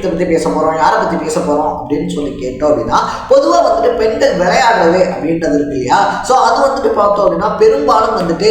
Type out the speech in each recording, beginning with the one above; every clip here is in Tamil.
விஷயத்தை பற்றி பேச போகிறோம், யாரை பற்றி பேச போகிறோம் அப்படின்னு சொல்லி கேட்டோம் அப்படின்னா, பொதுவாக வந்துட்டு பெண்கள் விளையாடுறது அப்படின்றது இருக்கு இல்லையா. ஸோ அது வந்துட்டு பார்த்தோம் அப்படின்னா பெரும்பாலும் வந்துட்டு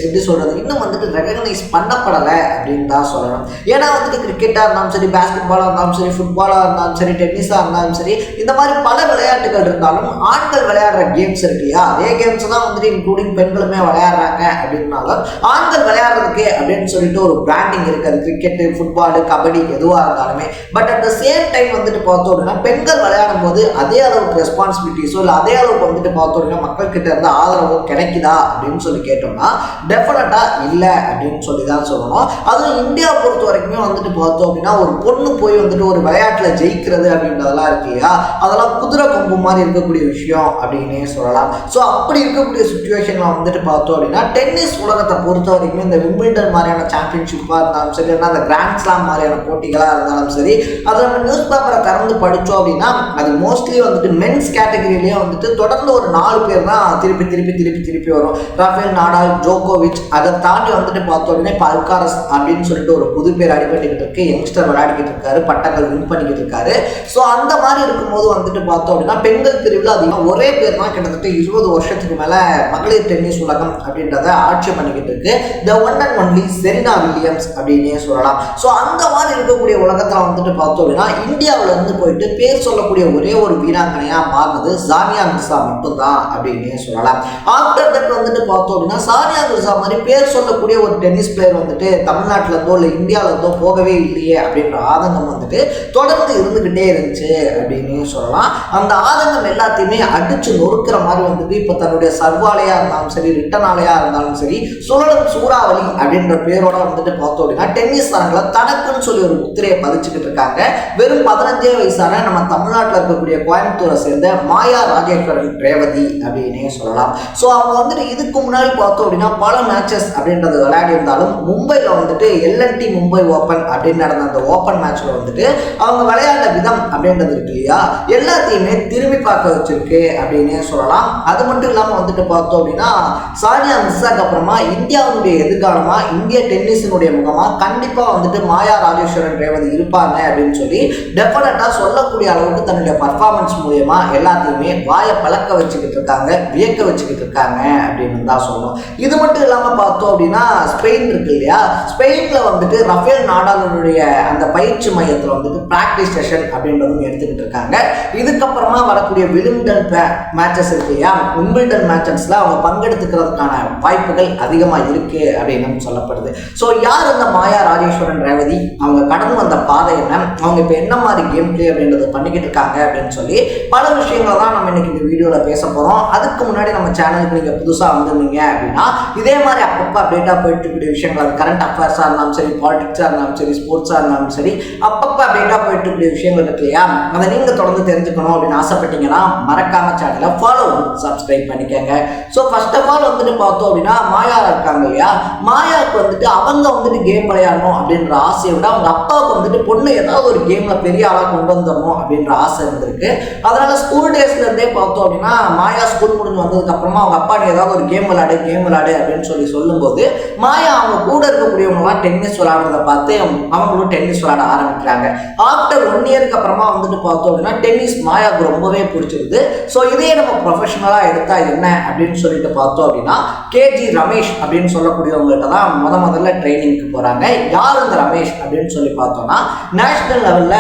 எப்படி சொல்கிறது, இன்னும் வந்துட்டு ரெகக்னைஸ் பண்ணப்படலை அப்படின்னு தான் சொல்லணும். ஏன்னா வந்துட்டு கிரிக்கெட்டாக இருந்தாலும் சரி, பேஸ்கெட் பாலாக இருந்தாலும் சரி, ஃபுட்பாலாக இருந்தாலும் சரி, டென்னிஸாக இருந்தாலும் சரி, இந்த மாதிரி பல விளையாட்டுகள் இருந்தாலும் ஆண்கள் விளையாடுற கேம்ஸ் இருக்கு இல்லையா, அதே கேம்ஸ் தான் வந்துட்டு இன்க்ளூடிங் பெண்களுமே விளையாடுறாங்க அப்படின்னாலும் ஆண்கள் விளையாடுறதுக்கு அப்படின்னு சொல்லிட்டு ஒரு பிராண்டிங் இருக்காது. கிரிக்கெட்டு, ஃபுட்பாலு, கபடி எதுவாக இருந்தாலுமே. But at the same time வந்துட்டு பார்த்தோம் அப்படின்னா பெண்கள் விளையாடும் போது அதே அளவுக்கு ரெஸ்பான்சிபிலிட்டிஸோ இல்லை அதே அளவுக்கு வந்துட்டு பார்த்தோம் அப்படின்னா மக்கள் கிட்ட இருந்து ஆதரவோ கிடைக்குதா அப்படின்னு சொல்லி கேட்டோம்னா டெஃபினட்டா இல்லை அப்படின்னு சொல்லி தான் சொல்லணும். அதுவும் இந்தியா பொறுத்த வரைக்குமே வந்துட்டு பார்த்தோம் அப்படின்னா ஒரு பொண்ணு போய் வந்துட்டு ஒரு விளையாட்டுல ஜெயிக்கிறது அப்படின்றதெல்லாம் இருக்கு இல்லையா, அதெல்லாம் குதிரை கொம்பு மாதிரி இருக்கக்கூடிய விஷயம் அப்படின்னே சொல்லலாம். ஸோ அப்படி இருக்கக்கூடிய சுச்சுவேஷன்ல வந்துட்டு பார்த்தோம் அப்படின்னா டென்னிஸ் உலகத்தை பொறுத்த வரைக்குமே இந்த விம்பிள்டன் மாதிரியான சாம்பியன்ஷிப்பாக இருந்தாலும் சரி, அந்த கிராண்ட் ஸ்லாம் மாதிரியான போட்டிகளாக இருந்தாலும் சரி, அதை நம்ம நியூஸ் பேப்பரை திறந்து படித்தோம் அப்படின்னா அது மோஸ்ட்லி வந்துட்டு மென்ஸ் கேட்டகரியிலேயே வந்துட்டு தொடர்ந்து ஒரு 4 பேர் தான் திருப்பி வரும். ரஃபேல் நடால், ஜோகோவிச், அதை தாண்டி வந்துட்டு பார்த்தோம் அப்படின்னா இப்போ அல்காரஸ் அப்படின்னு சொல்லிட்டு ஒரு புது பேர் அடிபட்டுக்கிட்டு இருக்கு, யங்ஸ்டர் விளையாடிக்கிட்டு இருக்காரு, பட்டங்கள் வின் பண்ணிக்கிட்டு இருக்காரு. ஸோ அந்த மாதிரி இருக்கும்போது வந்துட்டு பார்த்தோம் அப்படின்னா பெண்கள் பிரிவில் அதிகமாக ஒரே பேர் தான் கிட்டத்தட்ட 20 வருஷத்துக்கு மேலே மகளிர் டென்னிஸ் உலகம் அப்படின்றத ஆட்சி பண்ணிக்கிட்டு இருக்கு. The one and only Serena Williams அப்படின்னே சொல்லலாம். ஸோ அந்த மாதிரி இருக்கக்கூடிய உலகத்தில் வந்துட்டு பார்த்தோம் அப்படின்னா இந்தியாவில இருந்து போயிட்டு பேர் சொல்லக்கூடிய ஒரே ஒரு வீராங்கனையா மாறினது சானியா மிர்சா மட்டும்தான் அப்படின்னே சொல்லலாம். ஆஃப்டர் தட் வந்துட்டு பார்த்தோம் அப்படின்னா சானியா மிர்சா மாதிரி பேர் சொல்லக்கூடிய ஒரு டென்னிஸ் பிளேயர் வந்துட்டு தமிழ்நாட்டில இருந்தோ இல்லை இந்தியாவில இருந்தோ போகவே இல்லையே அப்படின்ற ஆதங்கம் வந்துட்டு தொடர்ந்து இருந்துகிட்டே இருந்துச்சு அப்படின்னு சொல்லலாம். அந்த ஆதங்கம் எல்லாத்தையுமே அடிச்சு நொறுக்கிற மாதிரி வந்துட்டு இப்போ தன்னுடைய சர்வாலையா இருந்தாலும் சரி, ரிட்டன் ஆலையா இருந்தாலும் சரி, சுழலும் சூறாவளி அப்படின்ற பேரோட வந்துட்டு பார்த்தோம் அப்படின்னா டென்னிஸ் தரங்களை தனக்குன்னு சொல்லி ஒரு முத்திரையை பதிச்சுக்கிட்டு இருக்காங்க. வெறும் 15 வயசான நம்ம தமிழ்நாட்டில் இருக்கக்கூடிய கோயம்புத்தூரை சேர்ந்த மாயா ராஜேஸ்வரன் ரேவதி அப்படின்னே சொல்லலாம். ஸோ அவங்க வந்துட்டு இதுக்கு முன்னாடி பார்த்தோம் அப்படின்னா பல மேட்சஸ் அப்படின்றது விளையாடி இருந்தாலும் மும்பையில் வந்துட்டு எல்என்டி மும்பை ஓப்பன் அப்படின்னு நடந்த அந்த ஓப்பன் மேட்ச்ல வந்துட்டு அவங்க விளையாட விதம் அப்படின்றது இருக்கு இல்லையா, எல்லாத்தையுமே திரும்பி பார்க்க வச்சிருக்கு அப்படின்னே சொல்லலாம். அது மட்டும் இல்லாமல் வந்துட்டு பார்த்தோம் அப்படின்னா சானியா மிர்சாக்கு அப்புறமா இந்தியாவுடைய எதிர்காலமா, இந்திய டென்னிஸினுடைய முகமா கண்டிப்பா வந்துட்டு மாயா ராஜேஸ்வரன் ரேவதி இருப்பாங்க அப்படின்னு சொல்லி டெஃபினட்டா சொல்லக்கூடிய அளவுக்கு தன்னுடைய பர்ஃபார்மன்ஸ் மூலமா எல்லாத்தையுமே வாயை பழக்க வச்சுக்கிட்டு இருக்காங்க, வியக்க வச்சுக்கிட்டு இருக்காங்க அப்படின்னு தான் சொல்லணும். இது மட்டும் இல்லாம பார்த்தோம் அப்படின்னா ஸ்பெயின் இருக்கு இல்லையா, ஸ்பெயின்ல வந்துட்டு ரஃபேல் நடாலுடைய அந்த பயிற்சி மையத்தில் வந்துட்டு பிராக்டிஸ் செஷன் அப்படின்றதும் எடுத்துக்கிட்டு இருக்காங்க. இதுக்கப்புறமா வரக்கூடிய விம்பிள்டன் மேட்சஸ் இருக்கு இல்லையா, விம்பிள்டன் மேட்சஸ்ல அவங்க பங்கெடுத்துக்கிறதுக்கான வாய்ப்புகள் அதிகமாக இருக்கு அப்படின்னு சொல்லப்படுது. ஸோ யார் இந்த மாயா ராஜேஸ்வரன் ரேவதி, அவங்க கடந்து வந்த பாதை என்ன, அவங்க இப்போ என்ன மாதிரி கேம் பிளே அப்படின்றத பண்ணிக்கிட்டு இருக்காங்க அப்படின்னு சொல்லி பல விஷயங்களை தான் நம்ம இன்னைக்கு இந்த வீடியோவில் பேச போகிறோம். அதுக்கு முன்னாடி நம்ம சேனலுக்கு நீங்கள் புதுசாக வந்திருந்தீங்க அப்படின்னா இதே மாதிரி அப்பப்போ அப்டேட்டாக போயிட்டு இருக்கக்கூடிய விஷயங்கள், அது கரண்ட் அஃபேர்ஸாக இருந்தாலும் சரி, பாலிடிக்ஸாக இருந்தாலும் சரி, ஸ்போர்ட்ஸாக இருந்தாலும் சரி, அப்பப்போ அப்டேட்டாக போயிட்டு இருக்கக்கூடிய விஷயங்கள் இருக்கு இல்லையா, அதை நீங்கள் தொடர்ந்து தெரிஞ்சுக்கணும் அப்படின்னு ஆசைப்பட்டீங்கன்னா மறக்காம சேனலை ஃபாலோ, சப்ஸ்கிரைப் பண்ணிக்கோங்க. ஸோ ஃபர்ஸ்ட் ஆஃப் ஆல் வந்துட்டு பார்த்தோம் அப்படின்னா மாயா இருக்காங்க இல்லையா, மாயாவுக்கு வந்துட்டு அவங்க வந்துட்டு கேம் விளையாடணும் அப்படின்ற ஆசையை விட அவங்க அப்பாவுக்கு வந்துட்டு பொண்ணு ஏதாவது ஒரு கேம்ல பெரிய ஆளாக கொண்டு வந்துடணும் அப்படின்ற ஆசை இருந்திருக்கு. அதனால ஸ்கூல் டேஸ்ல இருந்தே பார்த்தோம் அப்படின்னா மாயா ஸ்கூல் முடிஞ்சு வந்ததுக்கு அப்புறமா அவங்க அப்பா நீ ஏதாவது ஒரு கேம் விளையாடு அப்படின்னு சொல்லி சொல்லும்போது மாயா அவங்க கூட இருக்கக்கூடியவங்கலாம் டென்னிஸ் விளையாடுறத பார்த்து அவங்களும் டென்னிஸ் விளையாட ஆரம்பிக்கிறாங்க. ஆஃப்டர் 1 இயருக்கு அப்புறமா வந்துட்டு பார்த்தோம் அப்படின்னா டென்னிஸ் மாயாவுக்கு ரொம்பவே பிடிச்சிருது. ஸோ இதே நம்ம ப்ரொஃபஷனலா எடுத்தா என்ன அப்படின்னு சொல்லிட்டு பார்த்தோம் அப்படின்னா கேஜி ரமேஷ் அப்படின்னு சொல்லக்கூடியவங்கள்ட்ட தான் முதல்ல ட்ரைனிங்க்கு போறாங்க. யார் இந்த ரமேஷ் அப்படின்னு சொல்லி பார்த்தோம்னா நேஷனல் லெவல்ல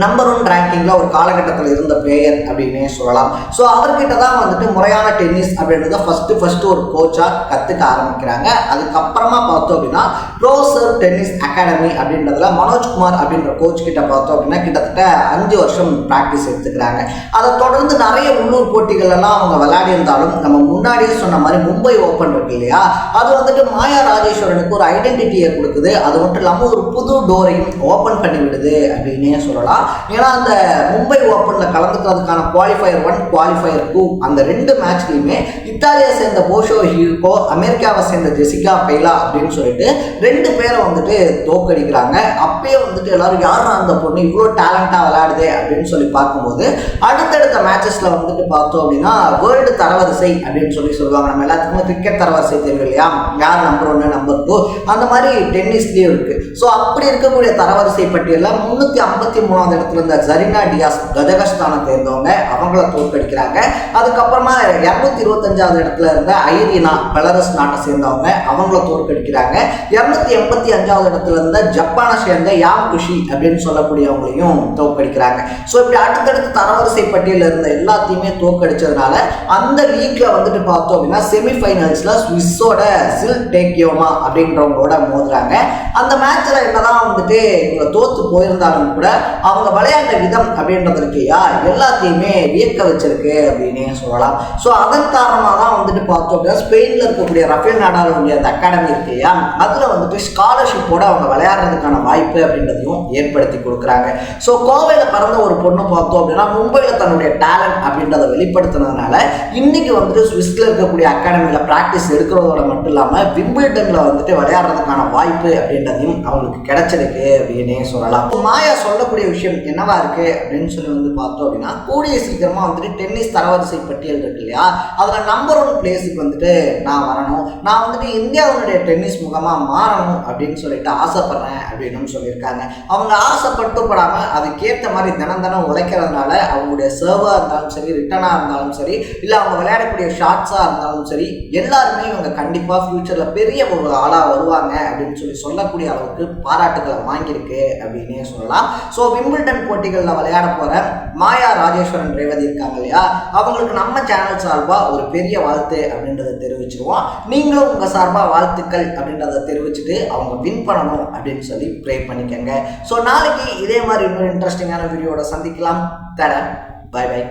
நம்பர் 1 ரேங்கிங்ல ஒரு காலகட்டத்தில் இருந்த பிளேயர் அப்படின்னே சொல்லலாம். ஸோ அவர்கிட்ட தான் வந்துட்டு முறையான டென்னிஸ் அப்படின்றத ஃபர்ஸ்ட் ஒரு கோச்சா கற்றுக்க ஆரம்பிக்கிறாங்க. அதுக்கப்புறமா பார்த்தோம் அப்படின்னா ப்ரோசர் டென்னிஸ் அகாடமி அப்படின்றதுல மனோஜ்குமார் அப்படின்ற கோச் கிட்ட பார்த்தோம் அப்படின்னா கிட்டத்தட்ட 5 வருஷம் ப்ராக்டிஸ் எடுத்துக்கிறாங்க. அதை தொடர்ந்து நிறைய உள்ளூர் போட்டிகள் எல்லாம் அவங்க விளையாடி இருந்தாலும் நம்ம முன்னாடியே சொன்ன மாதிரி மும்பை ஓப்பன் இருக்கு இல்லையா, அது வந்துட்டு மாயா ராஜேஸ்வரனுக்கு ஒரு ஐடென்டிட்டியை கொடுக்குது. அது மட்டும் இல்லாமல் ஒரு புது டோரையும் ஓப்பன் பண்ணி விடுது அப்படின்னே சொல்லலாம். சொல்லலாம். ஏன்னா அந்த மும்பை ஓப்பன்ல கலந்துக்கிறதுக்கான குவாலிஃபயர் 1 குவாலிஃபயர் 2 அந்த 2 மேட்ச்லையுமே இத்தாலியை சேர்ந்த போஷோ ஹியூகோ, அமெரிக்காவை சேர்ந்த ஜெசிகா பெய்லா அப்படின்னு சொல்லிட்டு 2 பேரை வந்துட்டு தோக்கடிக்கிறாங்க. அப்பயே வந்துட்டு எல்லாரும் யாரும் அந்த பொண்ணு இவ்வளோ டேலண்டா விளையாடுது அப்படின்னு சொல்லி பார்க்கும்போது அடுத்தடுத்த மேட்சஸ்ல வந்துட்டு பார்த்தோம் அப்படின்னா வேர்ல்டு தரவரிசை அப்படின்னு சொல்லுவாங்க. நம்ம எல்லாத்துக்குமே கிரிக்கெட் தரவரிசை தெரியும் இல்லையா, யார் நம்பர் 1 நம்பர் 2 அந்த மாதிரி டென்னிஸ்லயும் இருக்கு. ஸோ அப்படி இருக்கக்கூடிய தரவரிசை பட்டியலில் 353வது இடத்துல இருந்த ஜரீனா டியாஸ் கஜகஸ்தானை சேர்ந்தவங்க, அவங்கள தோற்கடிக்கிறாங்க. அதுக்கப்புறமா 225வது இடத்துல இருந்த ஐரினா பெலரஸ் நாட்டை சேர்ந்தவங்க, அவங்கள தோற்கடிக்கிறாங்க. 285வது இடத்துல இருந்த ஜப்பானை சேர்ந்த யாம்குஷி அப்படின்னு சொல்லக்கூடியவங்களையும் தோற்கடிக்கிறாங்க. ஸோ இப்படி அடுத்தடுத்து தரவரிசை பட்டியலில் இருந்த எல்லாத்தையுமே தோற்கடிச்சதுனால அந்த லீக்ல வந்துட்டு பார்த்தோம் அப்படின்னா செமிஃபைனல்ஸ்ல ஸ்விஸோட சில் டேக்கியோமா அப்படின்றவங்களோட மோதுறாங்க. அந்த மேட்ச்ல என்னதான் வந்துட்டு இவங்க தோத்து போயிருந்தாலும் கூட அவங்க விளையாட்ட விதம் அப்படின்றது இருக்கையா எல்லாத்தையுமே வியக்க வச்சிருக்கு அப்படின்னே சொல்லலாம். ஸோ அதன் காரணமாக தான் வந்துட்டு பார்த்தோம் அப்படின்னா ஸ்பெயின்ல இருக்கக்கூடிய ரஃபேல் நடாலுடைய அந்த அகாடமி இருக்கையா அதுல வந்துட்டு ஸ்காலர்ஷிப்போட அவங்க விளையாடுறதுக்கான வாய்ப்பு அப்படின்றதையும் ஏற்படுத்தி கொடுக்குறாங்க. ஸோ கோவையில் பிறந்த ஒரு பொண்ணு பார்த்தோம் அப்படின்னா மும்பையில் தன்னுடைய டேலண்ட் அப்படின்றத வெளிப்படுத்தினதுனால இன்னைக்கு வந்துட்டு ஸ்விஸ்ல இருக்கக்கூடிய அகாடமியில பிராக்டிஸ் எடுக்கிறதோட மட்டும் இல்லாமல் விம்பிள்டன்ல வந்துட்டு விளையாடுறதுக்கான வாய்ப்பு அப்படின்றதையும் அவங்களுக்கு கிடைச்சிருக்கு அப்படின்னே சொல்லலாம். மாயா சொல்லக்கூடிய விஷயம் என்னவா இருக்கு அப்படின்னு சொல்லி வந்து பார்த்தோம் அப்படின்னா கூடிய சீக்கிரமா வந்துட்டு டென்னிஸ் தரவரிசை பட்டியல் இருக்கு இல்லையா, அதுல நம்பர் 1 பிளேஸுக்கு வந்துட்டு நான் வரணும், நான் வந்துட்டு இந்தியாவுடைய டென்னிஸ் முகமா மாறணும் அப்படின்னு சொல்லிட்டு ஆசைப்படுறேன் அப்படின்னு சொல்லியிருக்காங்க. அவங்க ஆசைப்பட்டு படாம அதுக்கேற்ற மாதிரி தினம் உழைக்கிறதுனால அவங்களுடைய சர்வா இருந்தாலும் சரி, ரிட்டனா இருந்தாலும் சரி, இல்லை அவங்க விளையாடக்கூடிய ஷாட்ஸா இருந்தாலும் சரி, எல்லாருமே இவங்க கண்டிப்பா ஃபியூச்சர்ல பெரிய ஒரு ஆளா வருவாங்க அப்படின்னு சொல்லக்கூடிய அளவுக்கு பாராட்டுகளை வாங்கியிருக்கு அப்படின்னே சொல்லலாம். ஸோ விம்பிள்டன் போட்டிகளில் விளையாட போற மாயா ராஜேஸ்வரன் ரேவதி இருக்காங்க இல்லையா, அவங்களுக்கு நம்ம சேனல் சார்பா ஒரு பெரிய வாழ்த்து அப்படின்றத தெரிவிச்சிருவோம். நீங்களும் உங்க சார்பா வாழ்த்துக்கள் அப்படின்றத தெரிவிச்சுட்டு அவங்க வின் பண்ணணும் அப்படின்னு சொல்லி ப்ரே பண்ணிக்கங்க. ஸோ நாளைக்கு இதே மாதிரி இன்னொரு இன்ட்ரெஸ்டிங்கான வீடியோட சந்திக்கலாம். தட பை பை.